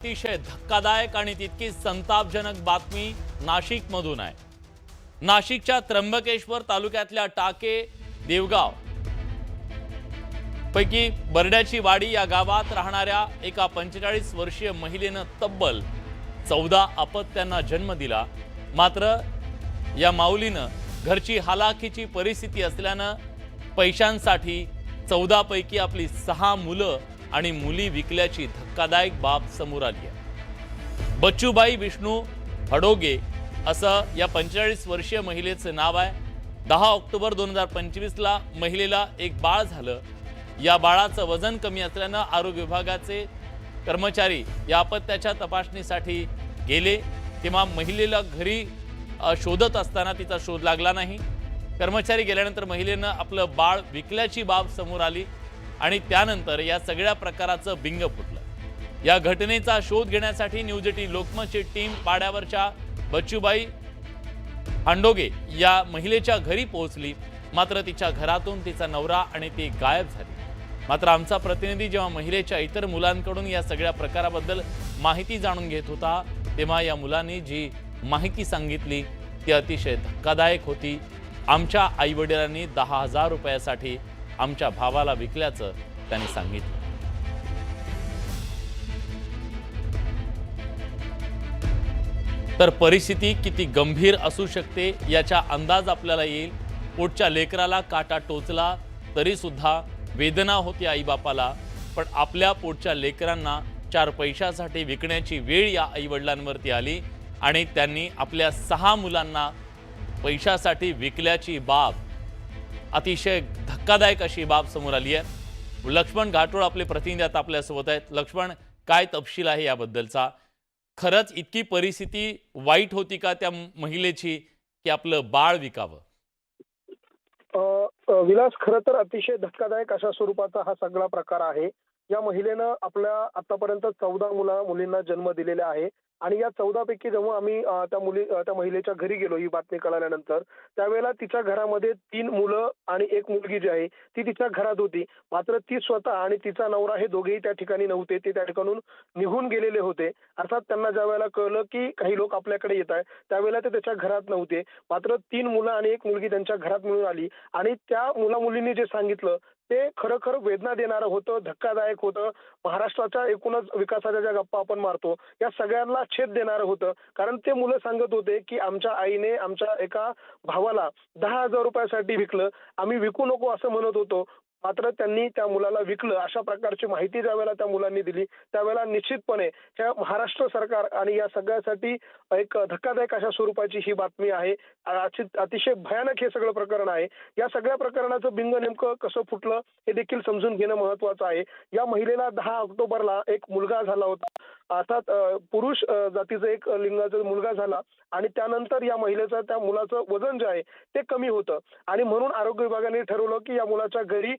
अतिशय धक्कादायक आणि तितकी संतापजनक बातमी नाशिकमधून आहे। नाशिकच्या त्र्यंबकेश्वर तालुक्यातल्या टाके देवगाव पैकी बरड्याची वाडी या गावात राहणाऱ्या एका 45 वर्षीय महिलेनं तब्बल 14 अपत्यांना जन्म दिला। मात्र या माऊलीनं घरची हालाखीची परिस्थिती असल्यानं पैशांसाठी 14 पैकी आपली 6 मुलं आणि मुली विकल्याची धक्कादायक बाब समोर आली आहे। बच्चूबाई विष्णू हडोगे असं या 45 वर्षीय महिलेचं नाव आहे। 10 ऑक्टोबर 2025 ला महिलेला एक बाळ झालं। या बाळाचं वजन कमी असल्यानं आरोग्य विभागाचे कर्मचारी या अपत्याच्या तपासणीसाठी गेले, तेव्हा महिलेला घरी शोधत असताना तिचा शोध लागला नाही। कर्मचारी गेल्यानंतर महिलेनं आपलं बाळ विकल्याची बाब समोर आली आणि त्यानंतर या सगळ्या प्रकाराचं बिंग फुटलं। या घटनेचा शोध घेण्यासाठी न्यूज 18 लोकमतची टीम पाड्यावरच्या बच्चूबाई हांडोगे या महिलेच्या घरी पोहोचली। मात्र तिच्या घरातून तिचा नवरा आणि ती गायब झाली। मात्र आमचा प्रतिनिधी जेव्हा महिलेच्या इतर मुलांकडून या सगळ्या प्रकाराबद्दल माहिती जाणून घेत होता, तेव्हा या मुलांनी जी माहिती सांगितली ती अतिशय धक्कादायक होती। आमच्या आईवडिलांनी 10,000 रुपयासाठी आमच्या भावाला विकल्याचं त्यांनी सांगितलं। तर परिस्थिती किती गंभीर असू शकते याचा अंदाज आपल्याला येईल। पोटच्या लेकराला काटा टोचला तरी सुद्धा वेदना होती आईबापाला, पण आपल्या पोटच्या लेकरांना 4 पैशासाठी विकण्याची वेळ या आईवडिलांवरती आली आणि त्यांनी आपल्या 6 मुलांना पैशासाठी विकल्याची बाब अतिशय धक्कादायक अशी बाब समोर आली आहे। लक्ष्मण घाटोळ आपले प्रतिनिधी आता आपल्यासोबत आहेत। लक्ष्मण, काय तपशील आहे याबद्दलचा? खरंच इतकी परिस्थिती वाईट होती का त्या महिलेची की आपलं बाळ विकावं? विलास, खरं तर अतिशय धक्कादायक अशा स्वरूपाचा हा सगळा प्रकार आहे। या महिलेनं आपल्या आतापर्यंत 14 मुलींना जन्म दिलेला आहे आणि या 14 पैकी जेव्हा आम्ही त्या महिलेच्या घरी गेलो ही बातमी कळाल्यानंतर, त्यावेळेला तिच्या घरामध्ये 3 मुलं आणि 1 मुलगी जी आहे ती तिच्या घरात होती। मात्र ती स्वतः आणि तिचा नवरा हे दोघेही त्या ठिकाणी नव्हते, ते त्या ठिकाणून निघून गेलेले होते। अर्थात त्यांना ज्यावेळेला कळलं की काही लोक आपल्याकडे येत आहेत, त्यावेळेला ते त्याच्या घरात नव्हते। मात्र 3 मुलं आणि 1 मुलगी त्यांच्या घरात मिळून आली आणि त्या मुलींनी जे सांगितलं ते खरं वेदना देणारं होतं, धक्कादायक होतं। महाराष्ट्राच्या एकूणच विकासाच्या ज्या गप्पा आपण मारतो या सगळ्यांना छेद देणारं होतं। कारण ते मुलं सांगत होते की आमच्या आईने आमच्या एका भावाला 10,000 रुपयासाठी विकलं, आम्ही विकू नको असं म्हणत होतो, मात्र त्यांनी त्या मुलाला विकलं। अशा प्रकारची माहिती ज्यावेळेला त्या मुलांनी दिली त्यावेळेला निश्चितपणे ह्या महाराष्ट्र सरकार आणि या सगळ्यासाठी एक धक्कादायक अशा स्वरूपाची ही बातमी आहे। अतिशय भयानक हे सगळं प्रकरण आहे। या सगळ्या प्रकरणाचं बिंग नेमकं कसं फुटलं हे देखील समजून घेणं महत्त्वाचं आहे। या महिलेला 10 ऑक्टोबरला एक मुलगा झाला होता, अर्थात पुरुष जातीचा एक लिंगाचा मुलगा झाला आणि त्यानंतर या महिलेचं त्या मुलाचं वजन जे आहे ते कमी होतं आणि म्हणून आरोग्य विभागाने ठरवलं की या मुलाच्या घरी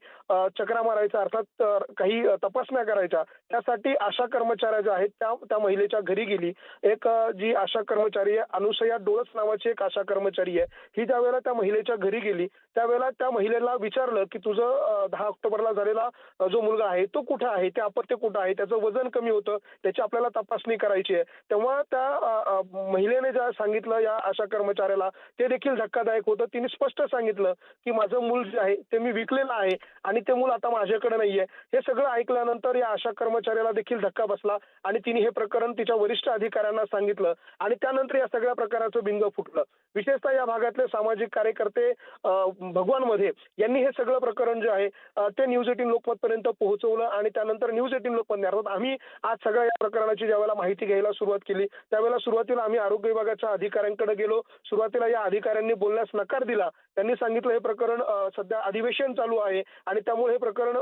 चकरा मारायचा, अर्थात काही तपासण्या करायच्या। त्यासाठी आशा कर्मचाऱ्या ज्या आहेत त्या महिलेच्या घरी गेली। एक जी आशा कर्मचारी आहे, अनुसया डोळस नावाची एक आशा कर्मचारी आहे, ही ज्यावेळेला त्या महिलेच्या घरी गेली त्यावेळेला त्या महिलेला विचारलं की तुझं 10 ऑक्टोबरला झालेला जो मुलगा आहे तो कुठे आहे, ते अपत्य कुठे आहे, त्याचं वजन कमी होतं, त्याची आपल्याला तपासणी करायची आहे। तेव्हा त्या महिलेने ज्या सांगितलं या आशा कर्मचाऱ्याला ते देखील धक्कादायक होतं। तिने स्पष्ट सांगितलं की माझं मूल जे आहे ते मी विकलेलं आहे आणि ते मूल आता माझ्याकडे नाहीये। हे सगळं ऐकल्यानंतर या आशा कर्मचाऱ्याला देखील धक्का बसला आणि तिने हे प्रकरण तिच्या वरिष्ठ अधिकाऱ्यांना सांगितलं आणि त्यानंतर या सगळ्या प्रकाराचं बिंग फुटलं। विशेषतः या भागातले सामाजिक कार्यकर्ते भगवान मध्ये यांनी हे सगळं प्रकरण जे आहे ते न्यूज 18 लोकमत पर्यंत पोहोचवलं आणि त्यानंतर न्यूज 18 लोकमत अर्थात आम्ही आज सगळ्या या प्रकरणाची ज्यावेळेला माहिती घ्यायला सुरुवात केली त्यावेळेला सुरुवातीला आम्ही आरोग्य विभागाच्या अधिकाऱ्यांकडे गेलो। सुरुवातीला या अधिकाऱ्यांनी बोलण्यास नकार दिला। त्यांनी सांगितलं हे प्रकरण सध्या अधिवेशन चालू आहे आणि त्यामुळे हे प्रकरण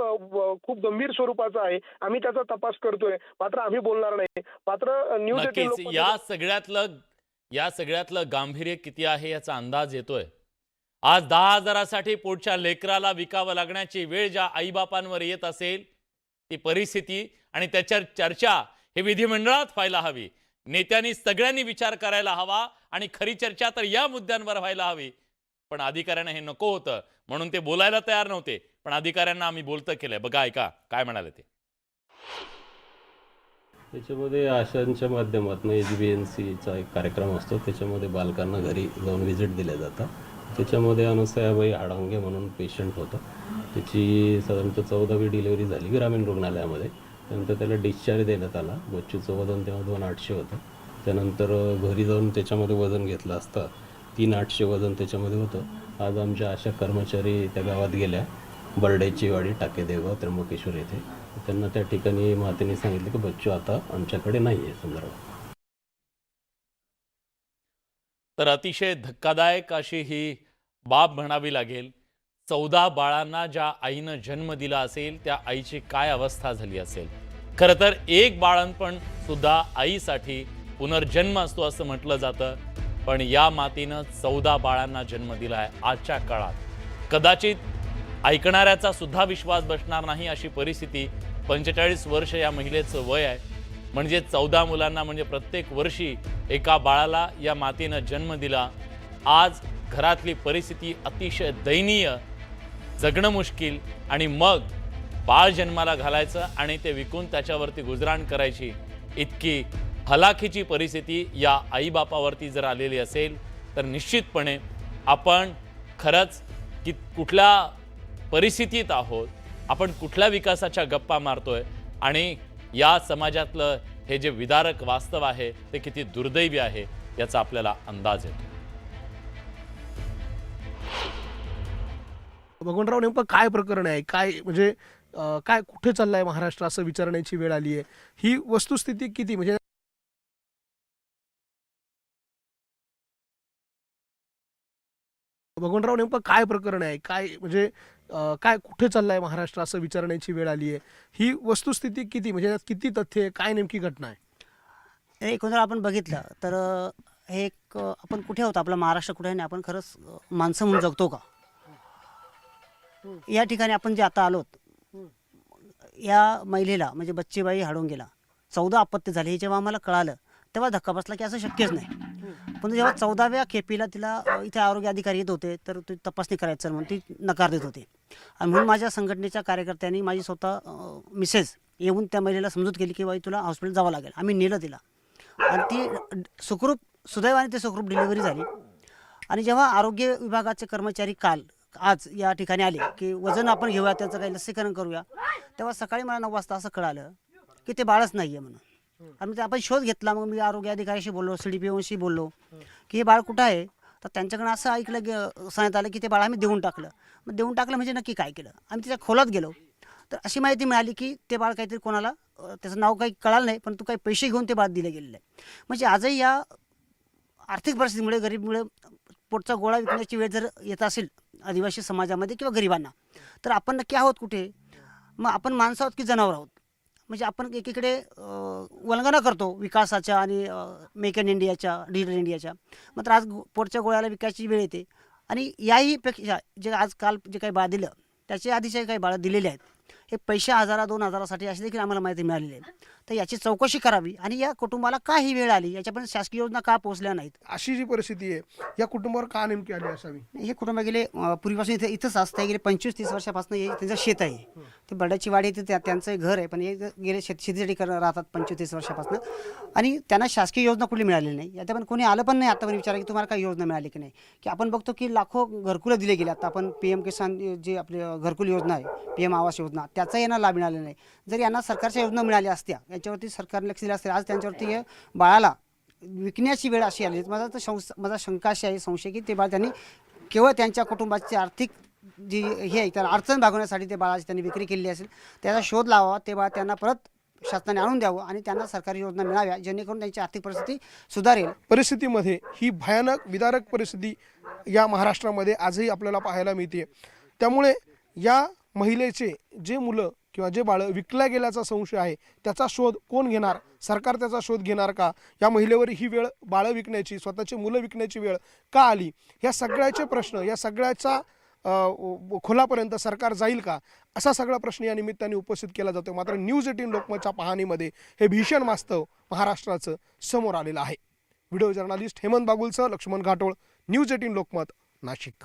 खूप गंभीर स्वरूपाचं आहे, आम्ही त्याचा तपास करतोय, मात्र आम्ही बोलणार नाही। मात्र न्यूज 18 लोकमत या सगळ्यातलं गांभीर्य किती आहे याचा अंदाज येतोय। आज 10,000साठी पोटच्या लेकराला विकावं लागण्याची वेळ ज्या आईबापांवर येत असेल, ती परिस्थिती आणि त्याच्यावर चर्चा हे विधिमंडळात व्हायला हवी। नेत्यांनी सगळ्यांनी विचार करायला हवा आणि खरी चर्चा तर या मुद्द्यांवर व्हायला हवी। पण अधिकाऱ्यांना हे नको होतं म्हणून ते बोलायला तयार नव्हते, पण अधिकाऱ्यांना आम्ही बोलतं केलंय। बघा, ऐका काय म्हणाले ते। त्याच्यामध्ये आशांच्या माध्यमातून HbNCचा एक कार्यक्रम असतो, त्याच्यामध्ये बालकांना घरी जाऊन व्हिजिट दिल्या जातात. त्याच्यामध्ये अनुसयाबाई आडांगे म्हणून पेशंट होतं, त्याची साधारणतः 14वी डिलिव्हरी झाली ग्रामीण रुग्णालयामध्ये. त्यानंतर त्याला डिस्चार्ज देण्यात आला. बच्चूचं वजन तेव्हा 2,800 होतं. त्यानंतर घरी जाऊन त्याच्यामध्ये वजन घेतलं असता 3,800 वजन त्याच्यामध्ये होतं. आज आमच्या आशा कर्मचारी त्या गावात गेल्या, बर्ड्याची वाडी, टाकेदेगाव, त्र्यंबकेश्वर येथे. त्यांना त्या ठिकाणी मातेने सांगितलं की बच्चू आता आमच्याकडे नाही आहे संदर्भात. तर अतिशय धक्कादायक अशी ही बाब म्हणावी लागेल. 14 बाळांना ज्या आईनं जन्म दिला असेल त्या आईची काय अवस्था झाली असेल. खरं तर एक बाळंतपण सुद्धा आईसाठी पुनर्जन्म असतो असं म्हटलं जातं, पण या मातीनं 14 बाळांना जन्म दिला आहे. आजच्या काळात कदाचित ऐकणाऱ्याचा सुद्धा विश्वास बसणार नाही अशी परिस्थिती. 45 वर्ष या महिलेचं वय आहे, म्हणजे 14 मुलांना, म्हणजे प्रत्येक वर्षी एका बाळाला या मातीनं जन्म दिला. आज घरातली परिस्थिती अतिशय दयनीय, जगणं मुश्किल, आणि मग बाळ जन्माला घालायचं आणि ते विकून त्याच्यावरती गुजराण करायची, इतकी हलाखीची परिस्थिती या आईबापावरती जर आलेली असेल तर निश्चितपणे आपण खरंच की कुठल्या परिस्थितीत आहोत, आपण कुठल्या विकासाच्या गप्पा मारतोय, आणि या समाजातलं हे जे विदारक वास्तव आहे ते किती दुर्दैवी आहे याचा आपल्याला अंदाज येतो. भगवंतराव, नेमकं काय प्रकरण आहे, काय म्हणजे काय कुठे चाललंय महाराष्ट्र असं विचारण्याची वेळ आली आहे. ही वस्तुस्थिती किती म्हणजे भगवंतराव, नेमकं काय प्रकरण आहे, काय म्हणजे काय कुठे चाललंय महाराष्ट्र असं विचारण्याची वेळ आली आहे. ही वस्तुस्थिती किती म्हणजे त्यात किती तथ्य आहे, काय नेमकी घटना आहे. एकंदर आपण बघितलं तर हे एक आपण कुठे आहोत, आपला महाराष्ट्र कुठे आहे आणि आपण खरंच माणसं म्हणून जगतो का. या ठिकाणी आपण जे आता आलोत, या महिलेला म्हणजे बच्चीबाई हाडोंगेला 14 अपत्य झाले हे जेव्हा आम्हाला कळालं तेव्हा धक्का बसला की असं शक्यच नाही. पण जेव्हा 14व्या खेपीला तिला इथे आरोग्य अधिकारी येत होते तर ती तपासणी करायचं म्हणून ती नकार देत होते. आणि म्हणून माझ्या संघटनेच्या कार्यकर्त्यांनी माझी स्वतः मिसेस येऊन त्या महिलेला समजूत केली की बाई तुला हॉस्पिटल जावं लागेल. आम्ही नेलं तिला आणि ती सुदैवाने सुखरूप डिलिव्हरी झाली. आणि जेव्हा आरोग्य विभागाचे कर्मचारी आज या ठिकाणी आले की वजन आपण घेऊया, त्याचं काही लसीकरण करूया, तेव्हा सकाळी मला 9 वाजता असं कळालं की ते बाळच नाही आहे म्हणून. आणि मग आपण शोध घेतला. मग मी आरोग्य अधिकाऱ्याशी बोललो, CDPOशी बोललो की हे बाळ कुठं आहे. तर त्यांच्याकडनं असं सांगण्यात आलं की ते बाळ आम्ही देऊन टाकलं. मग देऊन टाकलं म्हणजे नक्की काय केलं. आम्ही त्याच्या खोलात गेलो तर अशी माहिती मिळाली की ते बाळ काहीतरी कोणाला, त्याचं नाव काही कळालं नाही, पण तू काही पैसे घेऊन ते बाळ दिले गेलेलं आहे. म्हणजे आजही या आर्थिक परिस्थितीमुळे, गरीबमुळे पोटचा गोळा विकण्याची वेळ जर येत असेल आदिवासी समाजामध्ये किंवा गरिबांना, तर आपण नक्की आहोत कुठे. मग आपण माणसं आहोत की जनावर आहोत. म्हणजे आपण एकीकडे वल्गना करतो विकासाच्या आणि मेक इन इंडियाच्या, डिजिटल इंडियाच्या, मात्र आज पोटच्या गोळ्याला विकायची वेळ येते. आणि याही पेक्षा जे आजकाल जे काही बाळ दिलं त्याच्या आधीचे काही बाळं दिलेले आहेत, हे पैसे 1000-2000साठी अशी देखील आम्हाला माहिती मिळालेली आहे. तर याची चौकशी करावी आणि या कुटुंबाला का ही वेळ आली, याच्यापर्यंत शासकीय योजना का पोहोचल्या नाहीत. अशी जी परिस्थिती आहे या कुटुंबावर का नेमकी आली असावी. हे कुटुंब गेले पूर्वीपासून इथंच असतं. गेले 25-30 वर्षापासून हे त्यांचं शेत आहे. ते बर्ड्याची वाडी आहे, त्यांचं घर आहे, पण हे गेले शेतीसाठी राहतात 25-30 वर्षापासून. आणि त्यांना शासकीय योजना कुठली मिळालेली नाही. आता पण कोणी आलं पण नाही आतापर्यंत विचारा की तुम्हाला काही योजना मिळाली की नाही. की आपण बघतो की लाखो घरकुलं दिले गेले. आता आपण PM किसान जे आपले घरकुल योजना आहे, PM आवास योजना, त्याचा यांना लाभ मिळालेला नाही. जर यांना सरकारच्या योजना मिळाल्या असत्या, याच्यावरती सरकारने लक्ष दिलं असतं, आज त्यांच्यावरती हे बाळाला विकण्याची वेळ अशी आली. माझा शंका अशी आहे, संशय, की ते बाळ त्यांनी केवळ त्यांच्या कुटुंबाची आर्थिक जी हे आहे त्याला अडचण भागवण्यासाठी ते बाळाची त्यांनी विक्री केलेली असेल. त्याचा शोध लावावा, ते बाळ त्यांना परत शासनाने आणून द्यावं आणि त्यांना सरकारी योजना मिळाव्या, जेणेकरून त्यांची आर्थिक परिस्थिती सुधारेल. परिस्थितीमध्ये ही भयानक विदारक परिस्थिती या महाराष्ट्रामध्ये आजही आपल्याला पाहायला मिळते. त्यामुळे या महिलेचे जे मुलं किंवा जे बाळं विकल्या गेल्याचा संशय आहे त्याचा शोध कोण घेणार, सरकार त्याचा शोध घेणार का, या महिलेवर ही वेळ बाळं विकण्याची, स्वतःची मुलं विकण्याची वेळ का आली, या सगळ्याचे प्रश्न, या सगळ्याचा खोलापर्यंत सरकार जाईल का, असा सगळा प्रश्न या निमित्ताने उपस्थित केला जातो. मात्र न्यूज 18 लोकमतच्या पाहणीमध्ये हे भीषण वास्तव महाराष्ट्राचं समोर आलेलं आहे. व्हिडिओ जर्नलिस्ट हेमंत बागुलसह लक्ष्मण घाटोळ, न्यूज 18 लोकमत, नाशिक.